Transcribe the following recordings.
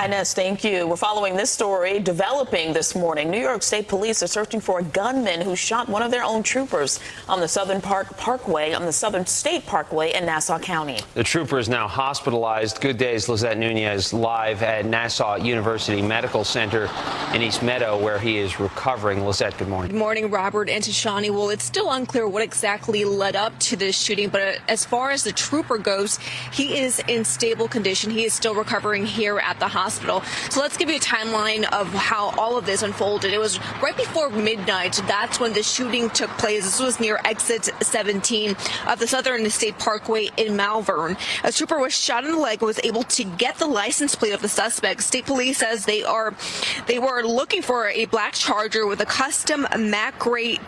Inez, thank you. We're following this story developing this morning. New York State Police are searching for a gunman who shot one of their own troopers on the Southern State Parkway in Nassau County. The trooper is now hospitalized. Good Day's Lizette Nunez live at Nassau University Medical Center in East Meadow, where he is recovering. Lizette, good morning. Good morning, Robert and Tashani. Well, it's still unclear what exactly led up to this shooting, but as far as the trooper goes, he is in stable condition. He is still recovering here at the hospital. So let's give you a timeline of how all of this unfolded. It was right before midnight. That's when the shooting took place. This was near exit 17 of the Southern State Parkway in Malvern. A trooper was shot in the leg and was able to get the license plate of the suspect. State police says they were looking for a black Charger with a custom Mac gray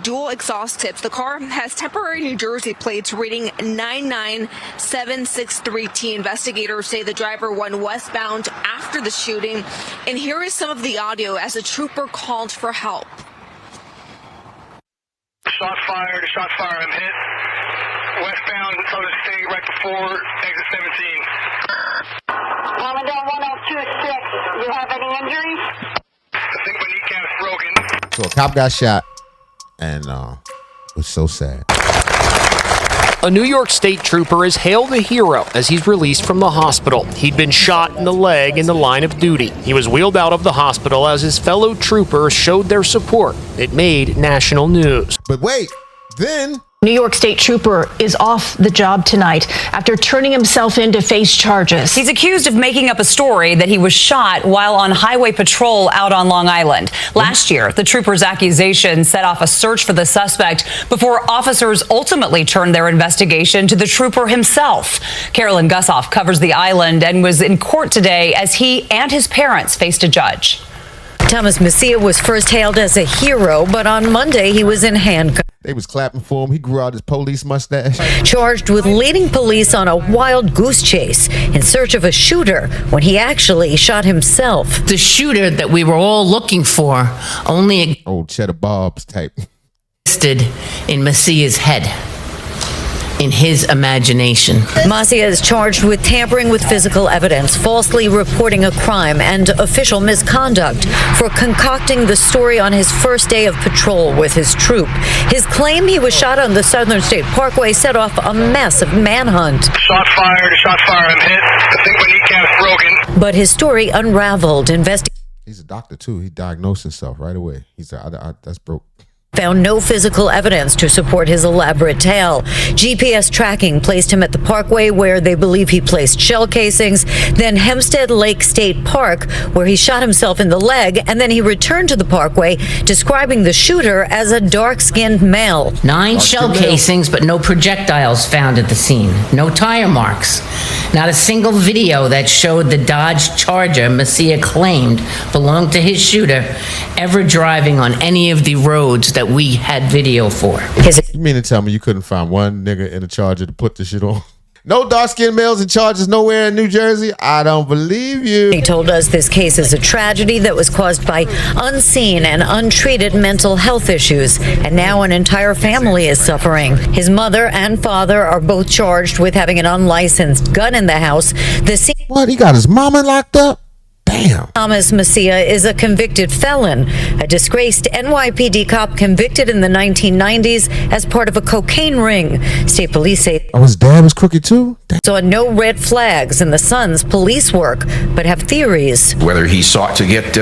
dual exhaust tips. The car has temporary New Jersey plates reading 99763T. Investigators say the driver went westbound after the shooting. And here is some of the audio as a trooper called for help. Shot fired, I'm hit. Westbound, Southern State, right before exit 17. Commandant 1026, you have any injuries? I think my kneecap's broken. So a cop got shot, and it was so sad. A New York State trooper is hailed a hero as he's released from the hospital. He'd been shot in the leg in the line of duty. He was wheeled out of the hospital as his fellow troopers showed their support. It made national news. But wait, then New York State trooper is off the job tonight after turning himself in to face charges. He's accused of making up a story that he was shot while on highway patrol out on Long Island. Last year, the trooper's accusation set off a search for the suspect before officers ultimately turned their investigation to the trooper himself. Carolyn Gussoff covers the island and was in court today as he and his parents faced a judge. Thomas Messia was first hailed as a hero, but on Monday he was in handcuffs. They was clapping for him. He grew out his police mustache. Charged with leading police on a wild goose chase in search of a shooter when he actually shot himself. The shooter that we were all looking for only old Cheddar Bob's type existed in Messia's head. In his imagination. Messia is charged with tampering with physical evidence, falsely reporting a crime, and official misconduct for concocting the story on his first day of patrol with his troop. His claim he was shot on the Southern State Parkway set off a massive manhunt. Shot fired, I'm hit. I think my kneecap's broken. But his story unraveled. He's a doctor too. He diagnosed himself right away. He said, that's broke. Found no physical evidence to support his elaborate tale. GPS tracking placed him at the parkway where they believe he placed shell casings, then Hempstead Lake State Park where he shot himself in the leg, and then he returned to the parkway describing the shooter as a dark-skinned male. 9 shell casings, but no projectiles found at the scene. No tire marks. Not a single video that showed the Dodge Charger Messia claimed belonged to his shooter ever driving on any of the roads that we had video for. You mean to tell me you couldn't find one nigga in a Charger to put the shit on? No dark-skinned males in Chargers nowhere in New Jersey? I don't believe you. He told us this case is a tragedy that was caused by unseen and untreated mental health issues, and now an entire family is suffering. His mother and father are both charged with having an unlicensed gun in the house. What, he got his mama locked up? Damn. Thomas Messia is a convicted felon, a disgraced NYPD cop convicted in the 1990s as part of a cocaine ring. State police say his dad was crooked too? saw no red flags in the son's police work, but have theories. Whether he sought to get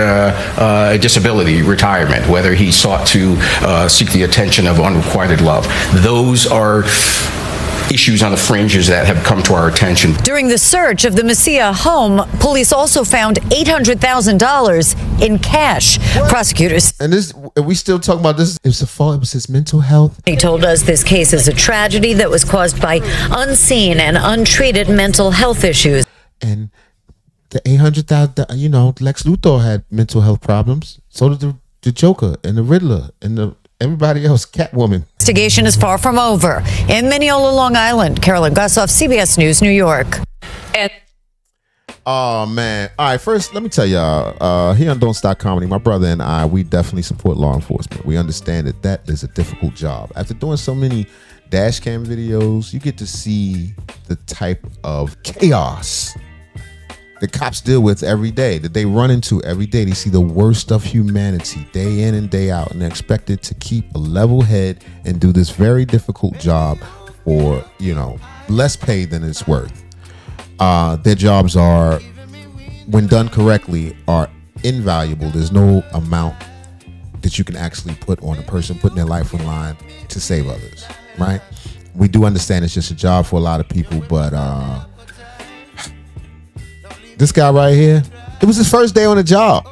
disability retirement, whether he sought to seek the attention of unrequited love, those are issues on the fringes that have come to our attention. During the search of the Messia home, police also found $800,000 in cash. What? Prosecutors. And this, are we still talking about this? It was the fault. It was his mental health. He told us this case is a tragedy that was caused by unseen and untreated mental health issues. And the 800,000, Lex Luthor had mental health problems. So did the Joker and the Riddler and everybody else, Catwoman. Investigation is far from over. In Mineola, Long Island, Carolyn Gussoff, CBS News, New York. Oh, man. All right, first, let me tell y'all, here on Don't Stop Comedy, my brother and I, we definitely support law enforcement. We understand that is a difficult job. After doing so many dash cam videos, you get to see the type of chaos the cops deal with every day, that they run into every day. They see the worst of humanity day in and day out, and they're expected to keep a level head and do this very difficult job for, less pay than it's worth. Their jobs are, when done correctly, are invaluable. There's no amount that you can actually put on a person putting their life on the line to save others, right? We do understand it's just a job for a lot of people, but this guy right here, it was his first day on the job.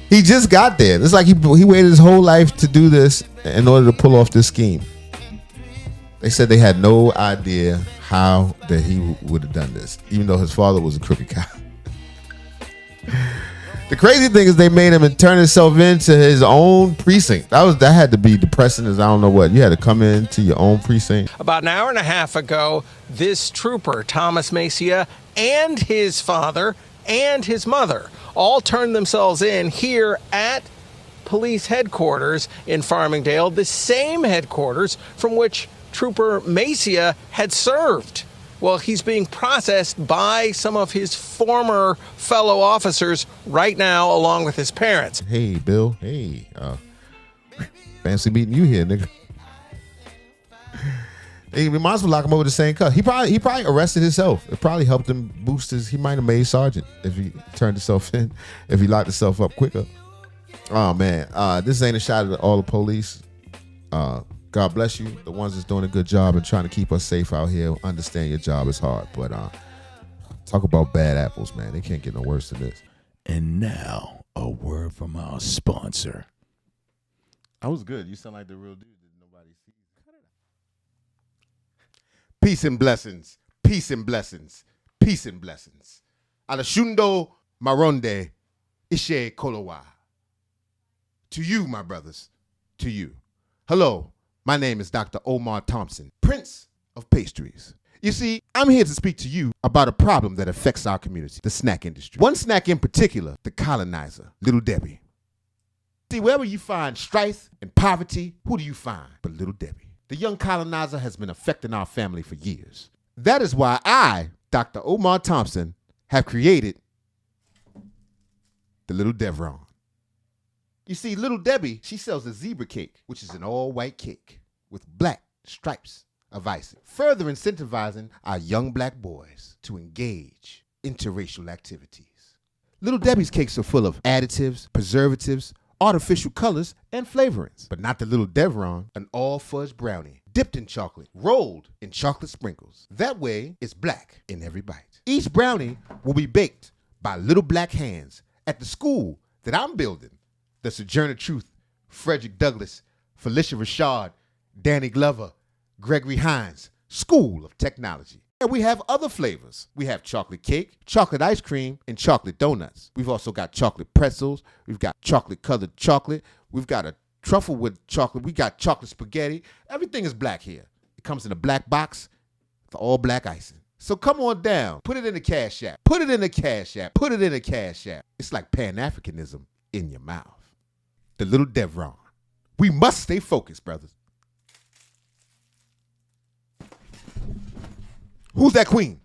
He just got there. It's like he waited his whole life to do this in order to pull off this scheme. They said they had no idea how that he would have done this, even though his father was a crooked cop. The crazy thing is they made him turn himself into his own precinct. That had to be depressing as I don't know what. You had to come into your own precinct. About an hour and a half ago, this trooper, Thomas Macia, and his father and his mother all turned themselves in here at police headquarters in Farmingdale, the same headquarters from which Trooper Macia had served. Well, he's being processed by some of his former fellow officers right now, along with his parents. Hey, Bill. Hey, fancy meeting you here, nigga. Hey, we might as well lock him over the same cut. He probably arrested himself. It probably helped him boost he might have made sergeant if he turned himself in, if he locked himself up quicker. Oh, man. This ain't a shot at all the police. God bless you, the ones that's doing a good job and trying to keep us safe out here. Understand your job is hard, but talk about bad apples, man. They can't get no worse than this. And now, a word from our sponsor. I was good. You sound like the real dude that nobody sees. Peace and blessings. Peace and blessings. Peace and blessings. Alashundo Maronde Ishe Kolowa. To you, my brothers. To you. Hello. My name is Dr. Omar Thompson, Prince of Pastries. You see, I'm here to speak to you about a problem that affects our community, the snack industry. One snack in particular, the colonizer, Little Debbie. See, wherever you find strife and poverty, who do you find but Little Debbie? The young colonizer has been affecting our family for years. That is why I, Dr. Omar Thompson, have created the Little Devron. You see, Little Debbie, she sells a zebra cake, which is an all-white cake with black stripes of icing, further incentivizing our young black boys to engage interracial activities. Little Debbie's cakes are full of additives, preservatives, artificial colors, and flavorings, but not the Little Devron, an all-fudge brownie, dipped in chocolate, rolled in chocolate sprinkles. That way, it's black in every bite. Each brownie will be baked by little black hands at the school that I'm building. The Sojourner Truth, Frederick Douglass, Felicia Rashad, Danny Glover, Gregory Hines School of Technology. And we have other flavors. We have chocolate cake, chocolate ice cream, and chocolate donuts. We've also got chocolate pretzels. We've got chocolate-colored chocolate. We've got a truffle with chocolate. We got chocolate spaghetti. Everything is black here. It comes in a black box with all black icing. So come on down. Put it in the Cash App. Put it in the Cash App. Put it in the Cash App. It's like Pan-Africanism in your mouth. The Little Devron. We must stay focused, brothers. Who's that queen?